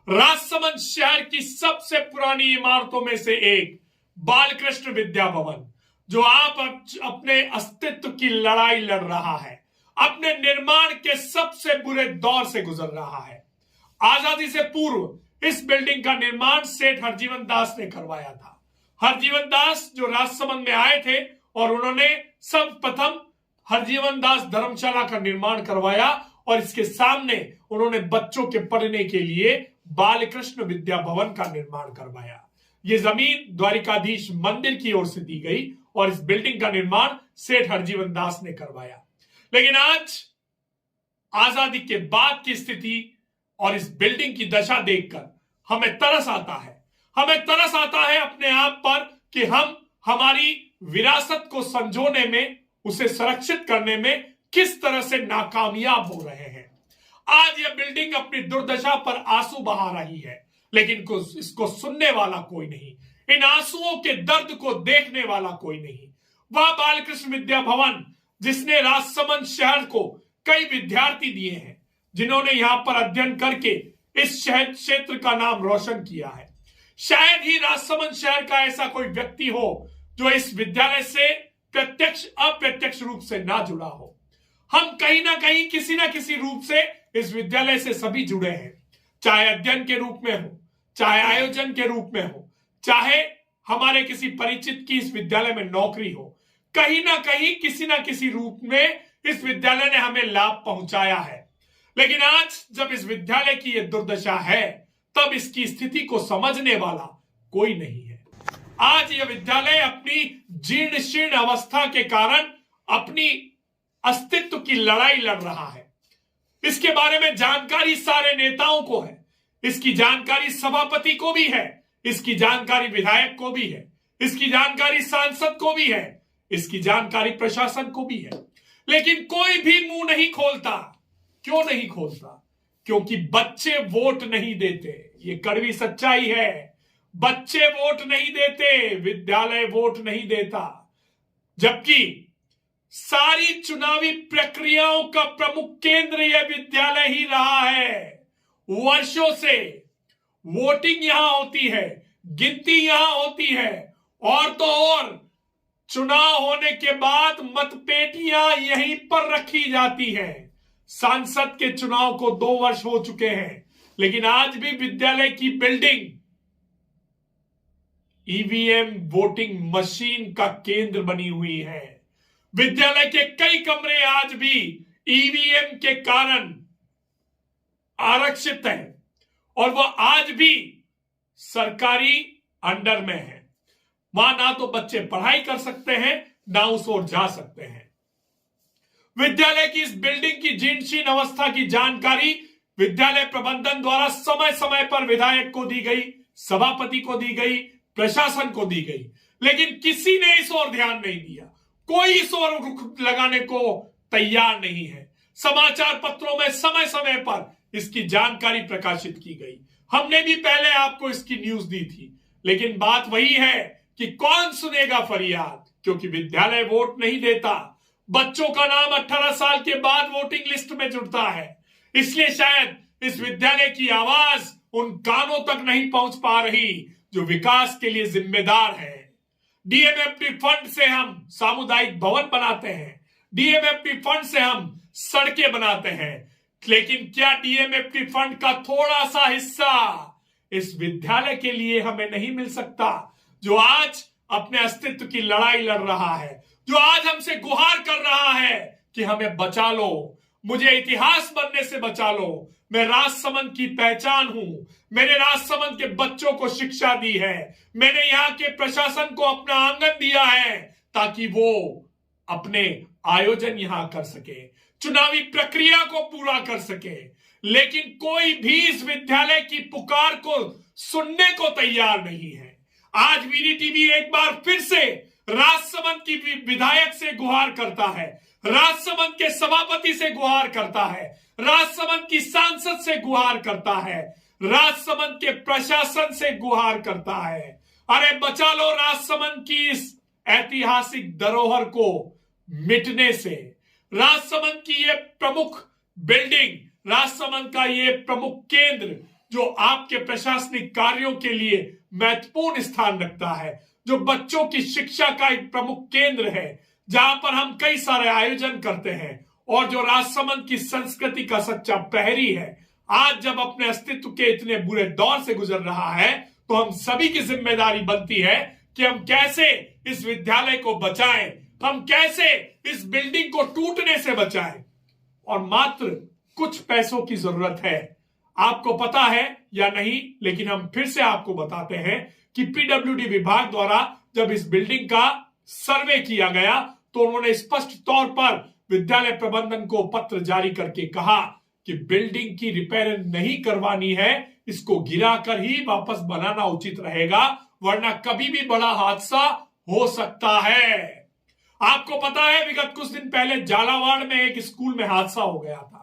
राजसमंद शहर की सबसे पुरानी इमारतों में से एक बालकृष्ण विद्या भवन, जो आप अपने अस्तित्व की लड़ाई लड़ रहा है, अपने निर्माण के सबसे बुरे दौर से गुजर रहा है। आजादी से पूर्व इस बिल्डिंग का निर्माण सेठ हरजीवन दास ने करवाया था। हरजीवन दास जो राजसमंद में आए थे और उन्होंने सर्वप्रथम हरजीवन दास धर्मशाला का निर्माण करवाया और इसके सामने उन्होंने बच्चों के पढ़ने के लिए बालकृष्ण विद्या भवन का निर्माण करवाया। ये जमीन द्वारिकाधीश मंदिर की ओर से दी गई और इस बिल्डिंग का निर्माण सेठ हरजीवन दास ने करवाया। लेकिन आज आजादी के बाद की स्थिति और इस बिल्डिंग की दशा देखकर हमें तरस आता है। हमें तरस आता है अपने आप पर कि हम हमारी विरासत को संजोने में, उसे संरक्षित करने में किस तरह से नाकामयाब हो रहे हैं। आज यह बिल्डिंग अपनी दुर्दशा पर आंसू बहा रही है, लेकिन इसको सुनने वाला कोई नहीं, इन आंसुओं के दर्द को देखने वाला कोई नहीं। वह बालकृष्ण विद्या भवन जिसने राजसमंद शहर को कई विद्यार्थी दिए हैं, जिन्होंने यहां पर अध्ययन करके इस शहर क्षेत्र का नाम रोशन किया है। शायद ही राजसमंद शहर का ऐसा कोई व्यक्ति हो जो इस विद्यालय से प्रत्यक्ष अप्रत्यक्ष रूप से ना जुड़ा हो। हम कहीं ना कहीं किसी ना किसी रूप से इस विद्यालय से सभी जुड़े हैं, चाहे अध्ययन के रूप में हो, चाहे आयोजन के रूप में हो, चाहे हमारे किसी परिचित की इस विद्यालय में नौकरी हो। कहीं ना कहीं किसी ना किसी रूप में इस विद्यालय ने हमें लाभ पहुंचाया है। लेकिन आज जब इस विद्यालय की यह दुर्दशा है, तब इसकी स्थिति को समझने वाला कोई नहीं है। आज यह विद्यालय अपनी जीर्ण शीर्ण अवस्था के कारण अपनी अस्तित्व की लड़ाई लड़ रहा है। इसके बारे में जानकारी सारे नेताओं को है, इसकी जानकारी सभापति को भी है, इसकी जानकारी विधायक को भी है, इसकी जानकारी सांसद को भी है, इसकी जानकारी प्रशासन को भी है। लेकिन कोई भी मुंह नहीं खोलता। क्यों नहीं खोलता? क्योंकि बच्चे वोट नहीं देते। ये कड़वी सच्चाई है। बच्चे वोट नहीं देते, विद्यालय वोट नहीं देता। जबकि सारी चुनावी प्रक्रियाओं का प्रमुख केंद्र यह विद्यालय ही रहा है। वर्षों से वोटिंग यहां होती है, गिनती यहां होती है, और तो और चुनाव होने के बाद मतपेटियां यहीं पर रखी जाती हैं। सांसद के चुनाव को 2 वर्ष हो चुके हैं, लेकिन आज भी विद्यालय की बिल्डिंग ईवीएम वोटिंग मशीन का केंद्र बनी हुई है। विद्यालय के कई कमरे आज भी ईवीएम के कारण आरक्षित हैं और वह आज भी सरकारी अंडर में है। वहां ना तो बच्चे पढ़ाई कर सकते हैं, ना उस ओर जा सकते हैं। विद्यालय की इस बिल्डिंग की जीर्ण अवस्था की जानकारी विद्यालय प्रबंधन द्वारा समय समय पर विधायक को दी गई, सभापति को दी गई, प्रशासन को दी गई, लेकिन किसी ने इस ओर ध्यान नहीं दिया। कोई इस ओर रुख लगाने को तैयार नहीं है। समाचार पत्रों में समय समय पर इसकी जानकारी प्रकाशित की गई। हमने भी पहले आपको इसकी न्यूज दी थी, लेकिन बात वही है कि कौन सुनेगा फरियाद, क्योंकि विद्यालय वोट नहीं देता। बच्चों का नाम 18 साल के बाद वोटिंग लिस्ट में जुड़ता है, इसलिए शायद इस विद्यालय की आवाज उन कानों तक नहीं पहुंच पा रही जो विकास के लिए जिम्मेदार है। डीएमएफटी फंड से हम सामुदायिक भवन बनाते हैं, डीएमएफटी फंड से हम सड़कें बनाते हैं, लेकिन क्या डीएमएफटी फंड का थोड़ा सा हिस्सा इस विद्यालय के लिए हमें नहीं मिल सकता, जो आज अपने अस्तित्व की लड़ाई लड़ रहा है, जो आज हमसे गुहार कर रहा है कि हमें बचा लो, मुझे इतिहास बनने से बचा लो। मैं राजसमंद की पहचान हूं, मैंने राजसमंद के बच्चों को शिक्षा दी है, मैंने यहाँ के प्रशासन को अपना आंगन दिया है ताकि वो अपने आयोजन यहां कर सके, चुनावी प्रक्रिया को पूरा कर सके। लेकिन कोई भी इस विद्यालय की पुकार को सुनने को तैयार नहीं है। आज वीडीटीवी एक बार फिर से राजसमंद की विधायक से गुहार करता है, राजसमंद के सभापति से गुहार करता है, राजसमंद की सांसद से गुहार करता है, राजसमंद के प्रशासन से गुहार करता है। अरे बचा लो राजसमंद की इस ऐतिहासिक धरोहर को मिटने से। राजसमंद की ये प्रमुख बिल्डिंग, राजसमंद का ये प्रमुख केंद्र जो आपके प्रशासनिक कार्यों के लिए महत्वपूर्ण स्थान रखता है, जो बच्चों की शिक्षा का एक प्रमुख केंद्र है, जहां पर हम कई सारे आयोजन करते हैं और जो राजसमंद की संस्कृति का सच्चा प्रहरी है, आज जब अपने अस्तित्व के इतने बुरे दौर से गुजर रहा है, तो हम सभी की जिम्मेदारी बनती है कि हम कैसे इस विद्यालय को बचाएं, हम कैसे इस बिल्डिंग को टूटने से बचाएं। और मात्र कुछ पैसों की जरूरत है। आपको पता है या नहीं, लेकिन हम फिर से आपको बताते हैं कि पीडब्ल्यूडी विभाग द्वारा जब इस बिल्डिंग का सर्वे किया गया तो उन्होंने स्पष्ट तौर पर विद्यालय प्रबंधन को पत्र जारी करके कहा कि बिल्डिंग की रिपेयरिंग नहीं करवानी है, इसको गिराकर ही वापस बनाना उचित रहेगा, वरना कभी भी बड़ा हादसा हो सकता है। आपको पता है विगत कुछ दिन पहले झालावाड़ में एक स्कूल में हादसा हो गया था।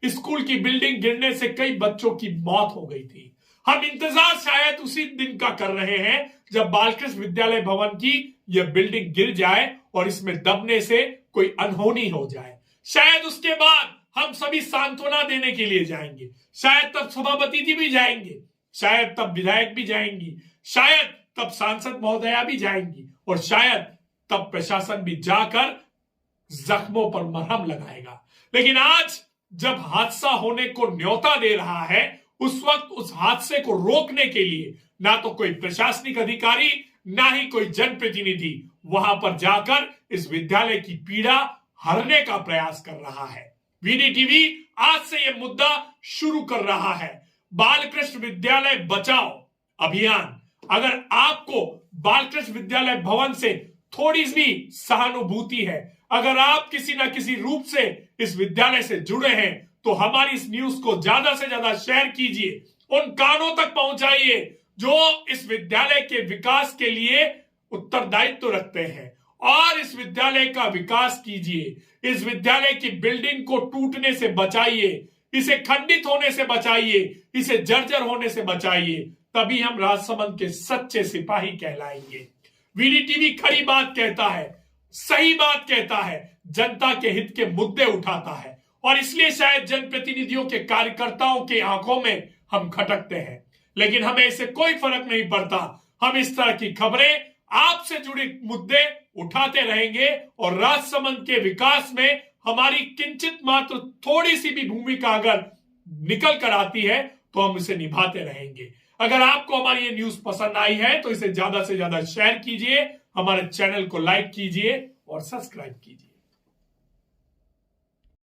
स्कूल की बिल्डिंग गिरने से कई बच्चों की मौत हो गई थी। हम इंतजार शायद उसी दिन का कर रहे हैं जब बालकृष्ण विद्यालय भवन की यह बिल्डिंग गिर जाए और इसमें दबने से कोई अनहोनी हो जाए। शायद उसके बाद हम सभी सांत्वना देने के लिए जाएंगे, शायद तब सभापति जी भी जाएंगे, शायद तब विधायक भी जाएंगी, शायद तब सांसद महोदया भी जाएंगी और शायद तब प्रशासन भी जाकर जख्मों पर मरहम लगाएगा। लेकिन आज जब हादसा होने को न्योता दे रहा है, उस वक्त उस हादसे को रोकने के लिए ना तो कोई प्रशासनिक अधिकारी ना ही कोई जनप्रतिनिधि वहां पर जाकर इस विद्यालय की पीड़ा हरने का प्रयास कर रहा है। वीडीटीवी आज से यह मुद्दा शुरू कर रहा है, बालकृष्ण विद्यालय बचाओ अभियान। अगर आपको बालकृष्ण विद्यालय भवन से थोड़ी भी सहानुभूति है, अगर आप किसी ना किसी रूप से इस विद्यालय से जुड़े हैं, तो हमारी इस न्यूज को ज्यादा से ज्यादा शेयर कीजिए, उन कानों तक पहुंचाइए जो इस विद्यालय के विकास के लिए उत्तरदायित्व रखते हैं, और इस विद्यालय का विकास कीजिए। इस विद्यालय की बिल्डिंग को टूटने से बचाइए, इसे खंडित होने से बचाइए, इसे जर्जर होने से बचाइए, तभी हम राजसमंद के सच्चे सिपाही कहलाएंगे। वीडीटीवी खरी बात कहता है, सही बात कहता है, जनता के हित के मुद्दे उठाता है, और इसलिए शायद जनप्रतिनिधियों के कार्यकर्ताओं के आंखों में हम खटकते हैं, लेकिन हमें इससे कोई फर्क नहीं पड़ता। हम इस तरह की खबरें, आपसे जुड़े मुद्दे उठाते रहेंगे और राजसमंद के विकास में हमारी किंचित मात्र थोड़ी सी भी भूमिका अगर निकल कर आती है तो हम इसे निभाते रहेंगे। अगर आपको हमारी ये न्यूज पसंद आई है तो इसे ज्यादा से ज्यादा शेयर कीजिए, हमारे चैनल को लाइक कीजिए और सब्सक्राइब कीजिए।